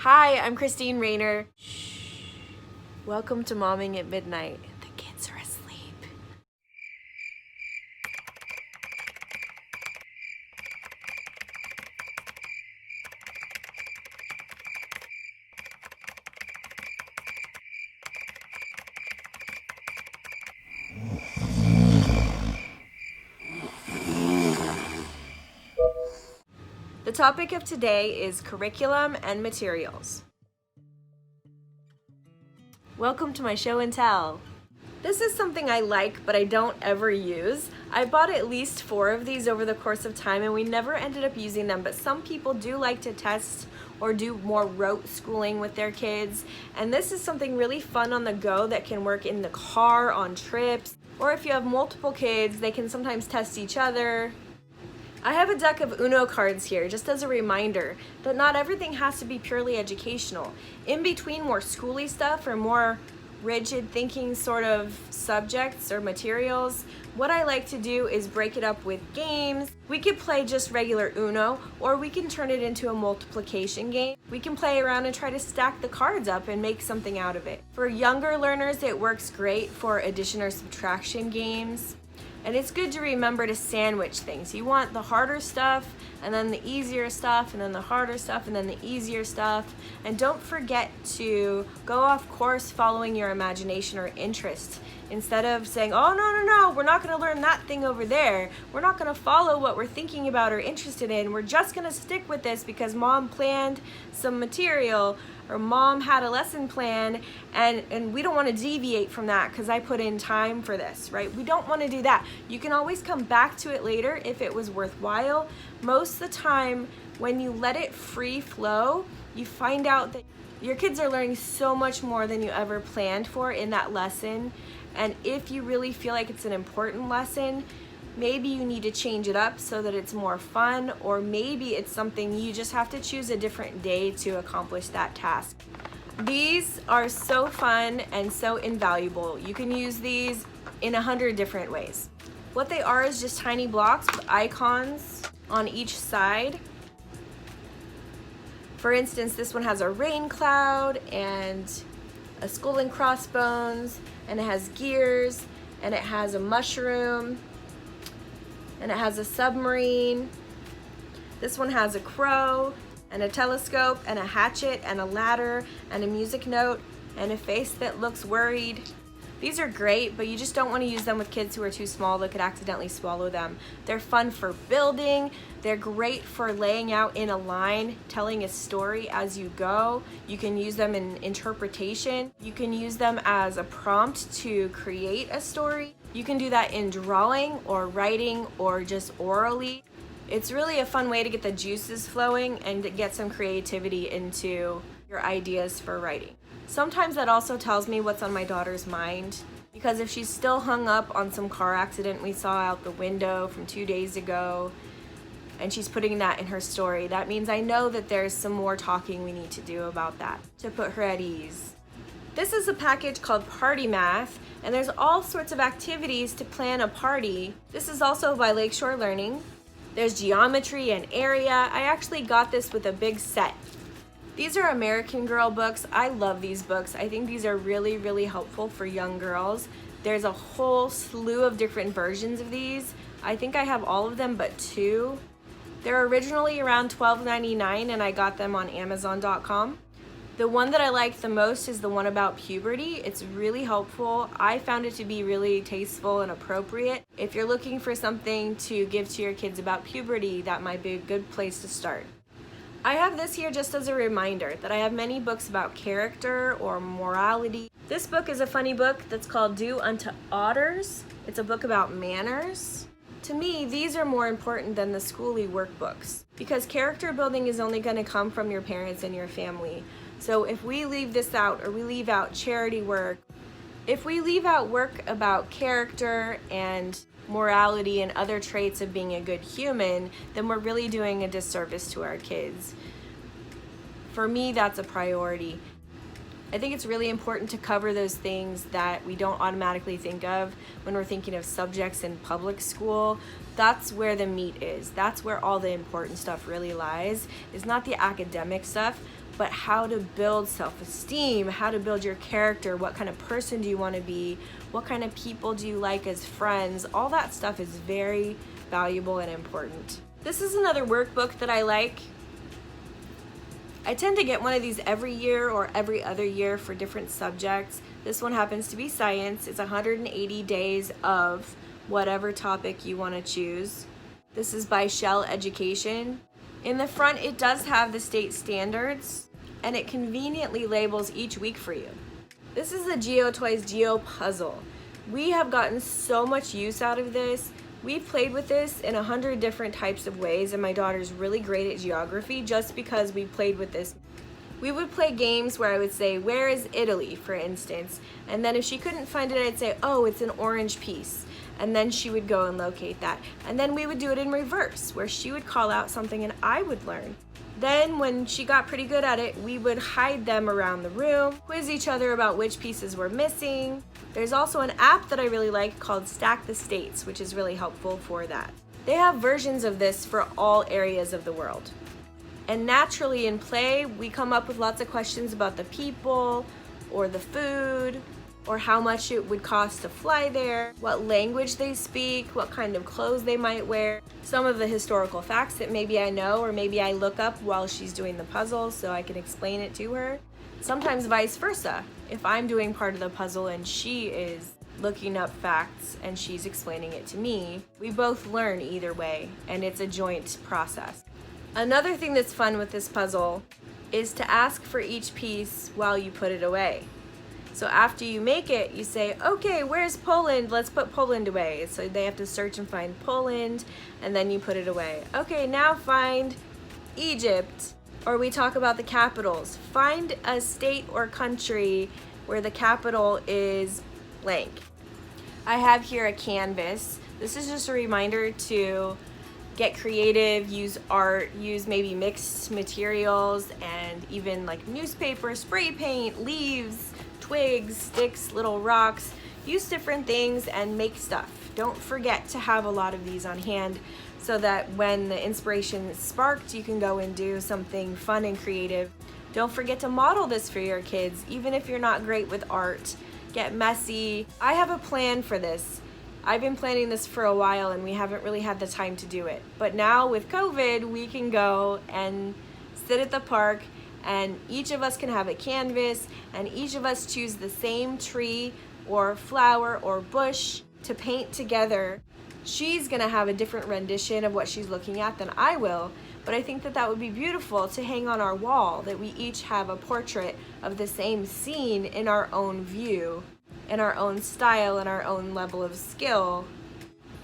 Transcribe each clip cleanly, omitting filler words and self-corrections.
Hi, I'm Cristine Rayner. Shh. Welcome to Momming at Midnight. The kids are asleep. The topic of today is curriculum and materials. Welcome to my show and tell. This is something I like, but I don't ever use. I bought at least 4 of these over the course of time and we never ended up using them, but some people do like to test or do more rote schooling with their kids. And this is something really fun on the go that can work in the car, on trips, or if you have multiple kids, they can sometimes test each other. I have a deck of Uno cards here just as a reminder that not everything has to be purely educational. In between more schooly stuff or more rigid thinking sort of subjects or materials, what I like to do is break it up with games. We could play just regular Uno, or we can turn it into a multiplication game. We can play around and try to stack the cards up and make something out of it. For younger learners, it works great for addition or subtraction games. And it's good to remember to sandwich things. You want the harder stuff, and then the easier stuff, and then the harder stuff, and then the easier stuff. And don't forget to go off course following your imagination or interest. Instead of saying, oh, no, we're not gonna learn that thing over there. We're not gonna follow what we're thinking about or interested in. We're just gonna stick with this because mom planned some material, or mom had a lesson plan, and we don't want to deviate from that because I put in time for this, right? We don't want to do that. You can always come back to it later if it was worthwhile. Most of the time, when you let it free flow, you find out that your kids are learning so much more than you ever planned for in that lesson. And if you really feel like it's an important lesson, maybe you need to change it up so that it's more fun, or maybe it's something you just have to choose a different day to accomplish that task. These are so fun and so invaluable. You can use these in 100 different ways. What they are is just tiny blocks with icons on each side. For instance, this one has a rain cloud and a skull and crossbones, and it has gears, and it has a mushroom, and it has a submarine. This one has a crow and a telescope and a hatchet and a ladder and a music note and a face that looks worried. These are great, but you just don't want to use them with kids who are too small that could accidentally swallow them. They're fun for building. They're great for laying out in a line, telling a story as you go. You can use them in interpretation. You can use them as a prompt to create a story. You can do that in drawing or writing or just orally. It's really a fun way to get the juices flowing and to get some creativity into your ideas for writing. Sometimes that also tells me what's on my daughter's mind, because if she's still hung up on some car accident we saw out the window from 2 days ago, and she's putting that in her story, that means I know that there's some more talking we need to do about that to put her at ease. This is a package called Party Math, and there's all sorts of activities to plan a party. This is also by Lakeshore Learning. There's geometry and area. I actually got this with a big set. These are American Girl books. I love these books. I think these are really, really helpful for young girls. There's a whole slew of different versions of these. I think I have all of them but 2. They're originally around $12.99 and I got them on Amazon.com. The one that I like the most is the one about puberty. It's really helpful. I found it to be really tasteful and appropriate. If you're looking for something to give to your kids about puberty, that might be a good place to start. I have this here just as a reminder that I have many books about character or morality. This book is a funny book that's called Do Unto Otters. It's a book about manners. To me, these are more important than the schooly workbooks because character building is only going to come from your parents and your family. So if we leave this out, or we leave out charity work, if we leave out work about character and morality and other traits of being a good human, then we're really doing a disservice to our kids. For me, that's a priority. I think it's really important to cover those things that we don't automatically think of when we're thinking of subjects in public school. That's where the meat is. That's where all the important stuff really lies. It's not the academic stuff, but how to build self-esteem, how to build your character, what kind of person do you want to be, what kind of people do you like as friends. All that stuff is very valuable and important. This is another workbook that I like. I tend to get one of these every year or every other year for different subjects. This one happens to be science. It's 180 days of whatever topic you want to choose. This is by Shell Education. In the front, it does have the state standards, and it conveniently labels each week for you. This is the GeoToys Geo Puzzle. We have gotten so much use out of this. We've played with this in 100 different types of ways, and my daughter's really great at geography just because we played with this. We would play games where I would say, where is Italy, for instance? And then if she couldn't find it, I'd say, oh, it's an orange piece. And then she would go and locate that. And then we would do it in reverse, where she would call out something and I would learn. Then when she got pretty good at it, we would hide them around the room, quiz each other about which pieces were missing. There's also an app that I really like called Stack the States, which is really helpful for that. They have versions of this for all areas of the world. And naturally in play, we come up with lots of questions about the people, or the food, or how much it would cost to fly there, what language they speak, what kind of clothes they might wear, some of the historical facts that maybe I know or maybe I look up while she's doing the puzzle so I can explain it to her. Sometimes vice versa. If I'm doing part of the puzzle and she is looking up facts and she's explaining it to me, we both learn either way, and it's a joint process. Another thing that's fun with this puzzle is to ask for each piece while you put it away. So after you make it, you say, okay, where's Poland? Let's put Poland away. So they have to search and find Poland, and then you put it away. Okay, now find Egypt. Or we talk about the capitals. Find a state or country where the capital is blank. I have here a canvas. This is just a reminder to get creative, use art, use maybe mixed materials, and even like newspaper, spray paint, leaves, twigs, sticks, little rocks. Use different things and make stuff. Don't forget to have a lot of these on hand so that when the inspiration is sparked, you can go and do something fun and creative. Don't forget to model this for your kids, even if you're not great with art. Get messy. I have a plan for this. I've been planning this for a while and we haven't really had the time to do it. But now with COVID, we can go and sit at the park and each of us can have a canvas and each of us choose the same tree or flower or bush to paint together. She's gonna have a different rendition of what she's looking at than I will, but I think that that would be beautiful to hang on our wall, that we each have a portrait of the same scene in our own view, in our own style, and our own level of skill,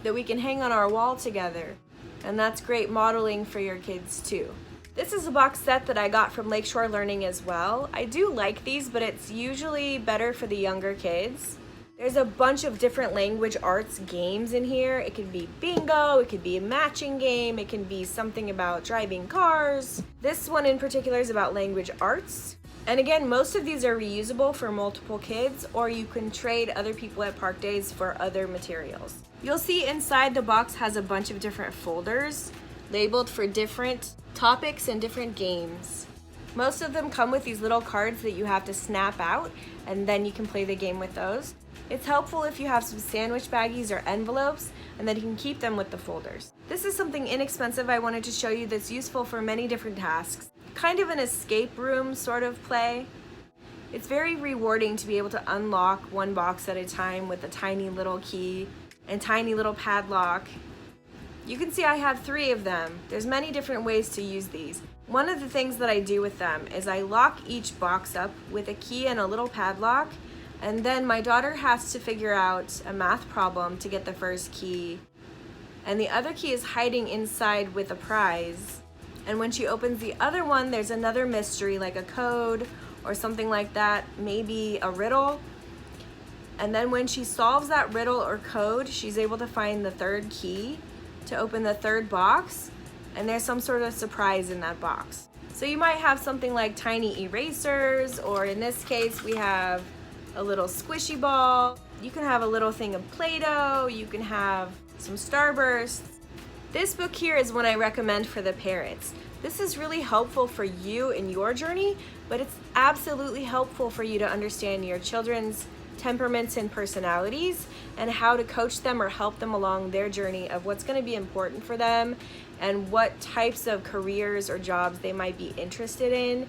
that we can hang on our wall together. And that's great modeling for your kids too. This is a box set that I got from Lakeshore Learning as well. I do like these, but it's usually better for the younger kids. There's a bunch of different language arts games in here. It could be bingo, it could be a matching game, it can be something about driving cars. This one in particular is about language arts. And again, most of these are reusable for multiple kids, or you can trade other people at park days for other materials. You'll see inside the box has a bunch of different folders labeled for different topics and different games. Most of them come with these little cards that you have to snap out, and then you can play the game with those. It's helpful if you have some sandwich baggies or envelopes, and then you can keep them with the folders. This is something inexpensive I wanted to show you that's useful for many different tasks. Kind of an escape room sort of play. It's very rewarding to be able to unlock one box at a time with a tiny little key and tiny little padlock. You can see I have 3 of them. There's many different ways to use these. One of the things that I do with them is I lock each box up with a key and a little padlock, and then my daughter has to figure out a math problem to get the first key, and the other key is hiding inside with a prize. And when she opens the other one, there's another mystery like a code or something like that, maybe a riddle. And then when she solves that riddle or code, she's able to find the 3rd key to open the 3rd box, and there's some sort of surprise in that box. So you might have something like tiny erasers, or in this case we have a little squishy ball. You can have a little thing of Play-Doh, you can have some Starbursts. This book here is one I recommend for the parents. This is really helpful for you in your journey, but it's absolutely helpful for you to understand your children's temperaments and personalities and how to coach them or help them along their journey of what's going to be important for them and what types of careers or jobs they might be interested in.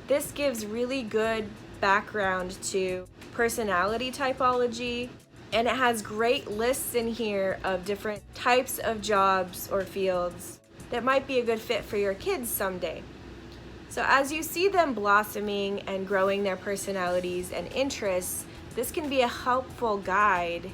This gives really good background to personality typology, and it has great lists in here of different types of jobs or fields that might be a good fit for your kids someday. So as you see them blossoming and growing their personalities and interests, this can be a helpful guide.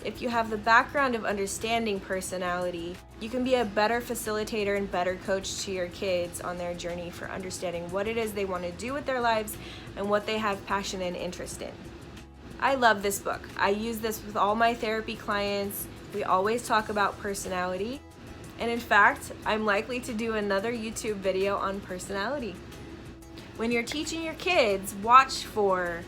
If you have the background of understanding personality, you can be a better facilitator and better coach to your kids on their journey for understanding what it is they want to do with their lives and what they have passion and interest in. I love this book. I use this with all my therapy clients. We always talk about personality. And in fact, I'm likely to do another YouTube video on personality. When you're teaching your kids, watch for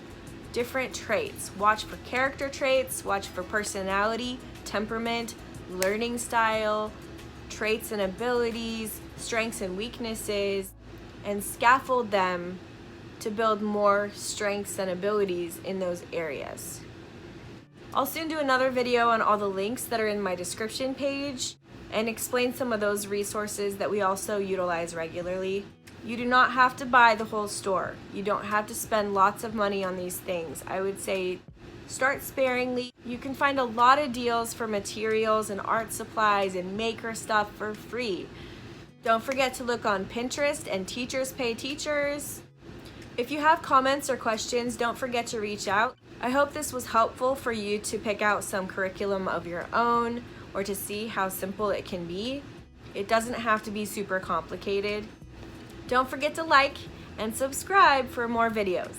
different traits. Watch for character traits, watch for personality, temperament, learning style, traits and abilities, strengths and weaknesses, and scaffold them to build more strengths and abilities in those areas. I'll soon do another video on all the links that are in my description page and explain some of those resources that we also utilize regularly. You do not have to buy the whole store. You don't have to spend lots of money on these things. I would say start sparingly. You can find a lot of deals for materials and art supplies and maker stuff for free. Don't forget to look on Pinterest and Teachers Pay Teachers. If you have comments or questions, don't forget to reach out. I hope this was helpful for you to pick out some curriculum of your own or to see how simple it can be. It doesn't have to be super complicated. Don't forget to like and subscribe for more videos.